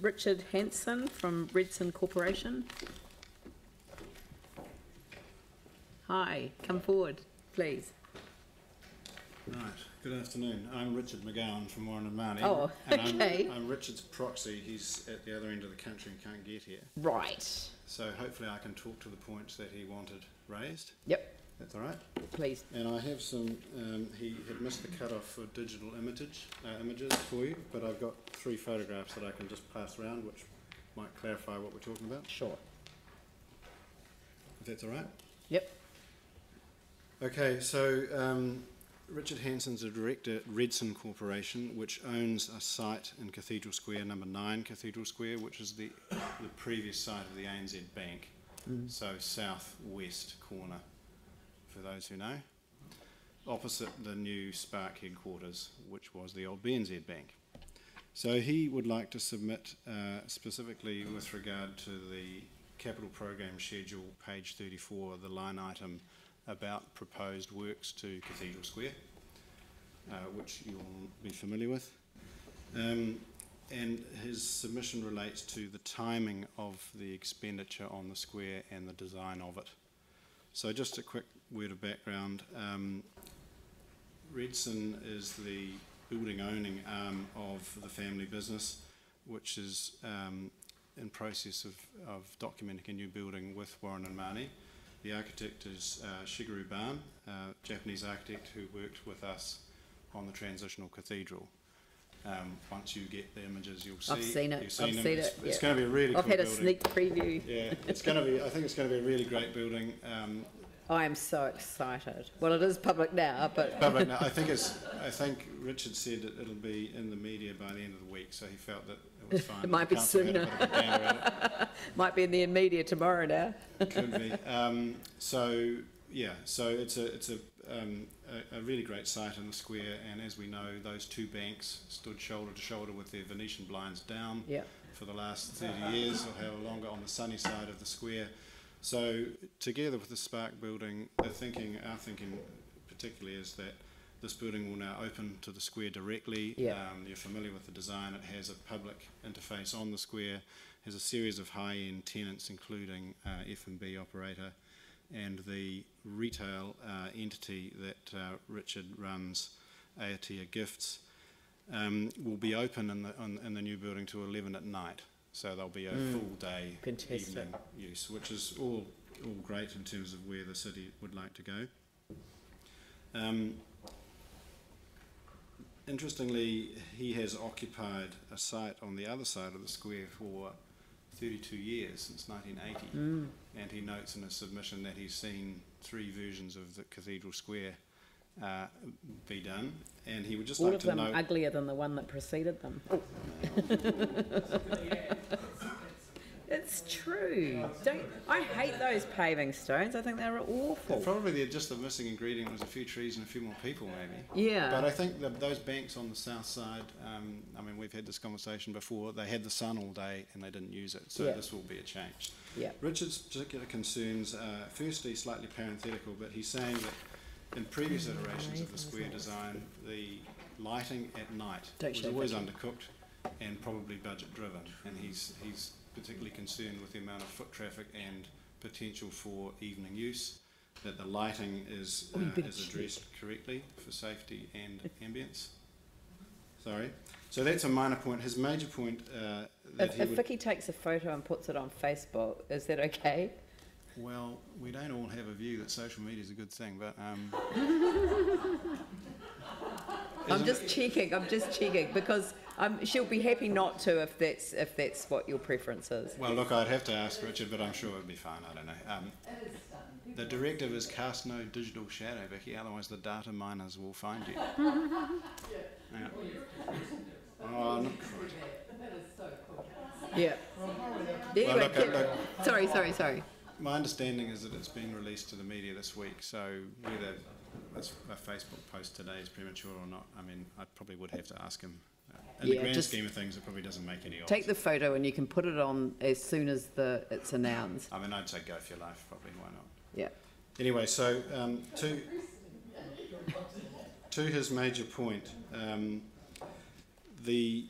Richard Hanson from Redson Corporation. Hi, come forward, please. Right, good afternoon. I'm Richard McGowan from Warren and Marnie. Oh, okay. And I'm Richard's proxy. He's at the other end of the country and can't get here. Right. So hopefully I can talk to the points that he wanted raised. Yep. That's all right? Please. And I have some, he had missed the cut-off for digital images for you, but I've got 3 photographs that I can just pass around, which might clarify what we're talking about. Sure. If that's all right? Yep. Okay, so Richard Hanson's a director at Redson Corporation, which owns a site in Cathedral Square, number 9 Cathedral Square, which is the previous site of the ANZ Bank, so south-west corner, for those who know, opposite the new Spark headquarters, which was the old BNZ Bank. So he would like to submit, specifically with regard to the capital program schedule, page 34, the line item about proposed works to Cathedral Square, which you'll be familiar with. And his submission relates to the timing of the expenditure on the square and the design of it. So just a quick word of background. Redson is the building owning arm of the family business, which is in process of documenting a new building with Warren and Marnie. The architect is Shigeru Ban, a Japanese architect who worked with us on the transitional cathedral. Once you get the images, you'll see. I've seen it. It's going to be a really cool building. I've had a sneak preview. Yeah, it's going to be. I think it's going to be a really great building. I am so excited. Well, it is public now, but public now. I think Richard said that it'll be in the media by the end of the week, so he felt that it was fine. It might be sooner. Might be in the media tomorrow now. Could be. So yeah, so it's a really great site in the square, and as we know, those 2 banks stood shoulder to shoulder with their Venetian blinds down for the last 30 years or however longer on the sunny side of the square. So together with the Spark building, our thinking particularly is that this building will now open to the square directly. You're familiar with the design. It has a public interface on the square, has a series of high-end tenants including F&B operator, and the retail entity that Richard runs, Aotea Gifts, will be open in the new building to 11 at night. So there'll be a full day evening use, which is all great in terms of where the city would like to go. Interestingly, he has occupied a site on the other side of the square for 32 years, since 1980, and he notes in his submission that he's seen 3 versions of the Cathedral Square be done, and he would just like to know... All of them uglier than the one that preceded them. It's true. I hate those paving stones. I think they're awful. Probably just the missing ingredient was a few trees and a few more people, maybe. Yeah. But I think those banks on the south side, I mean, we've had this conversation before, they had the sun all day and they didn't use it, so this will be a change. Yeah. Richard's particular concerns are, firstly, slightly parenthetical, but he's saying that in previous iterations of the square design, the lighting at night was always undercooked and probably budget driven, and he's particularly concerned with the amount of foot traffic and potential for evening use, that the lighting is addressed correctly for safety and ambience. Sorry. So that's a minor point. His major point if Vicky takes a photo and puts it on Facebook, is that okay? Well, we don't all have a view that social media is a good thing, but I'm just checking because she'll be happy not to if that's what your preference is. Well, look, I'd have to ask Richard, but I'm sure it would be fine. I don't know. The directive is cast no digital shadow, Vicky, otherwise the data miners will find you. Yeah. Oh, not quite. That is so cool. Yeah. Anyway, sorry. My understanding is that it's been released to the media this week, so whether a Facebook post today is premature or not, I mean, I probably would have to ask him. In the grand scheme of things, it probably doesn't make any odds. Take the photo and you can put it on as soon as it's announced. I mean, I'd say go for your life, probably, why not? Yeah. Anyway, so to his major point, the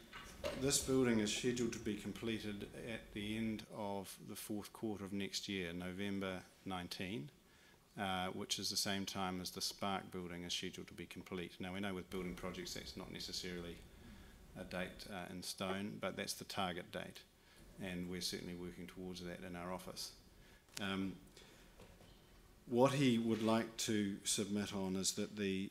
This building is scheduled to be completed at the end of the fourth quarter of next year, November 19, which is the same time as the Spark building is scheduled to be complete. Now we know with building projects that's not necessarily a date in stone, but that's the target date, and we're certainly working towards that in our office. What he would like to submit on is that the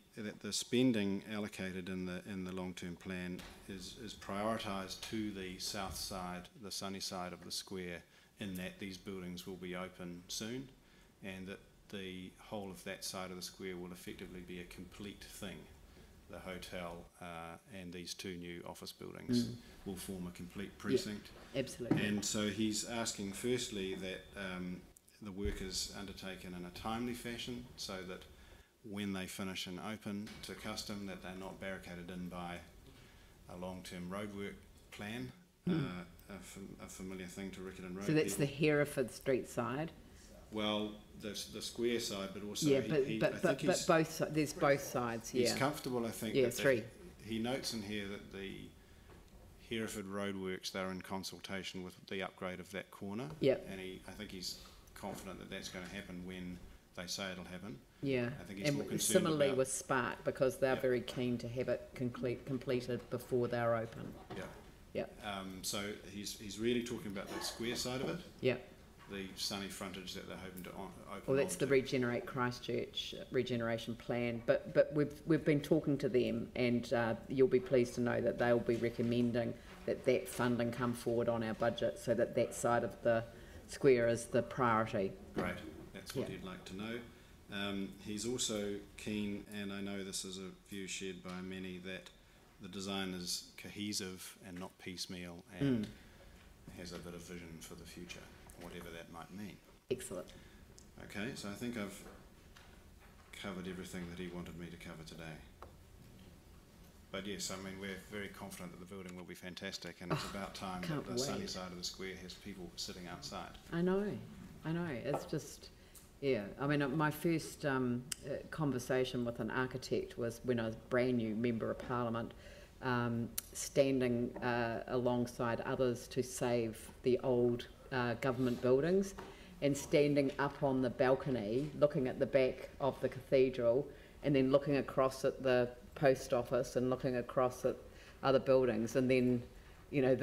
spending allocated in the long-term plan is prioritised to the south side, the sunny side of the square, in that these buildings will be open soon, and that the whole of that side of the square will effectively be a complete thing. The hotel and these two new office buildings will form a complete precinct. Yep, absolutely. And so he's asking firstly that the work is undertaken in a timely fashion, so that when they finish and open to custom, that they're not barricaded in by a long-term roadwork plan, a familiar thing to Riccarton Road. So that's the Hereford Street side. Well, the square side, but also but both there's both sides. Yeah, he's comfortable. I think. Yeah, three. He notes in here that the Hereford roadworks, they're in consultation with the upgrade of that corner. Yep. And I think he's confident that that's going to happen when they say it'll happen. Yeah, I think he's more concerned similarly about, with Spark, because they're very keen to have it completed before they're open. Yeah. Yeah. So he's really talking about the square side of it. Yeah. The sunny frontage that they're hoping to open. Well, that's the Regenerate Christchurch regeneration plan. But we've been talking to them, and you'll be pleased to know that they'll be recommending that funding come forward on our budget, so that side of the square is the priority. Great, that's what he'd like to know. He's also keen, and I know this is a view shared by many, that the design is cohesive and not piecemeal, and has a bit of vision for the future, whatever that might mean. Excellent. Okay, so I think I've covered everything that he wanted me to cover today. But yes, I mean, we're very confident that the building will be fantastic, and it's about time that the sunny side of the square has people sitting outside. I know. It's just, yeah. I mean, my first conversation with an architect was when I was brand new Member of Parliament, standing alongside others to save the old government buildings, and standing up on the balcony, looking at the back of the cathedral, and then looking across at the post office and looking across at other buildings, and then, you know,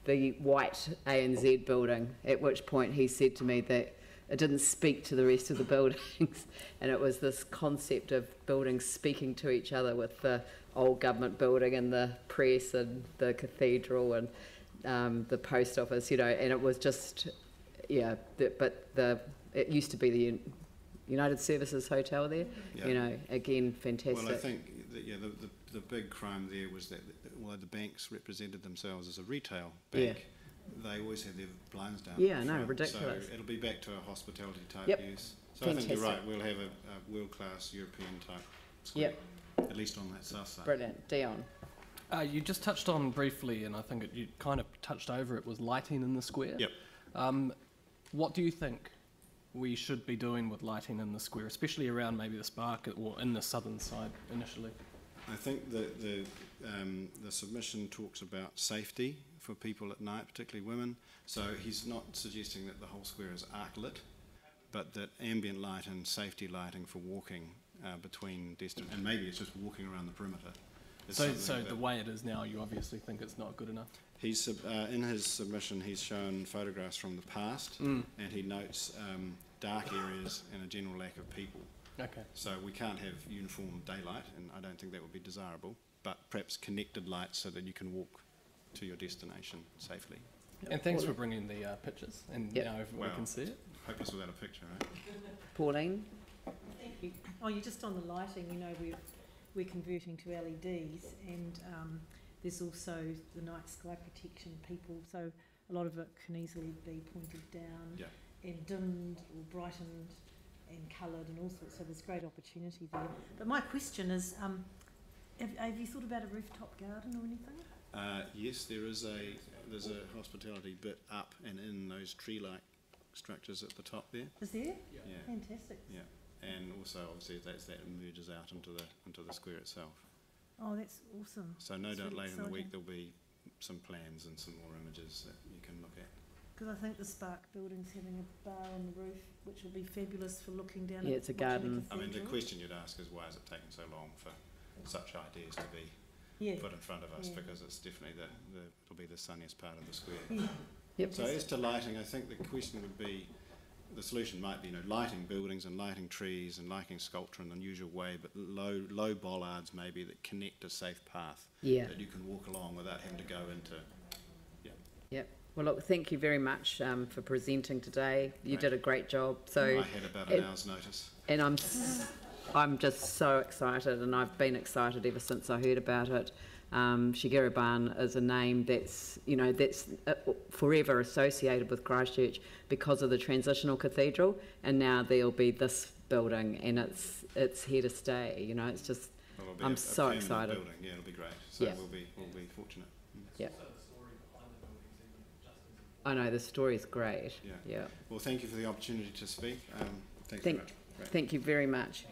the white ANZ building, at which point he said to me that it didn't speak to the rest of the buildings, and it was this concept of buildings speaking to each other, with the old government building and the press and the cathedral and the post office, you know, and it was just, yeah, it used to be the United Services Hotel there, you know, again, fantastic. Well, I think that, the big crime there was that although the banks represented themselves as a retail bank, they always had their blinds down. Yeah, no, ridiculous. So it'll be back to a hospitality type use. So fantastic. I think you're right, we'll have a world-class European type square, at least on that south side. Brilliant. Dion. You just touched on briefly, and I think you kind of touched over it, was lighting in the square. Yep. What do you think we should be doing with lighting in the square, especially around maybe the Spark or in the southern side initially? I think that the submission talks about safety for people at night, particularly women. So he's not suggesting that the whole square is arc lit, but that ambient light and safety lighting for walking between destinations, and maybe it's just walking around the perimeter. So the way it is now, you obviously think it's not good enough? He's in his submission, he's shown photographs from the past, and he notes dark areas and a general lack of people. Okay. So we can't have uniform daylight, and I don't think that would be desirable, but perhaps connected lights so that you can walk to your destination safely. And thanks for bringing the pictures, and now everyone can see it. Hopeless without a picture, right? Pauline? Thank you. Oh, you're just on the lighting, you know, we're converting to LEDs, and there's also the night sky protection people, so a lot of it can easily be pointed down and dimmed or brightened and coloured and all sorts, so there's great opportunity there. But my question is, have you thought about a rooftop garden or anything? Yes, there's a hospitality bit up and in those tree-like structures at the top there. Is there? Yeah. Fantastic. Yeah, and also obviously that emerges out into the square itself. Oh, that's awesome. So no That's doubt really later in the week exciting. there'll be some plans and some more images that you can look at. Because I think the Spark building's having a bar on the roof, which will be fabulous for looking down Yeah, at it's a watching garden. I mean, the cathedral. question you'd ask is why is it taking so long for such ideas to be Yeah. put in front of us, Yeah. because it's definitely it'll be the sunniest part of the square. Yeah. Yep. So as to lighting, I think the question would be, the solution might be, lighting buildings and lighting trees and lighting sculpture in an unusual way, but low bollards maybe that connect a safe path Yeah. that you can walk along without having to go into. Yep. Well, look, thank you very much for presenting today. You Great. did a great job. So, I had about an hour's notice. and I'm just so excited, and I've been excited ever since I heard about it. Shigeruban is a name that's forever associated with Christchurch because of the transitional cathedral, and now there'll be this building, and it's here to stay. It's just Well, it'll be I'm a so permanent excited. Building. Yeah, it'll be great. So Yeah. we'll be fortunate. Yeah. I know the story's great. Yeah. Yeah. Well, thank you for the opportunity to speak. Thanks Thank- very much. Great. Thank you very much.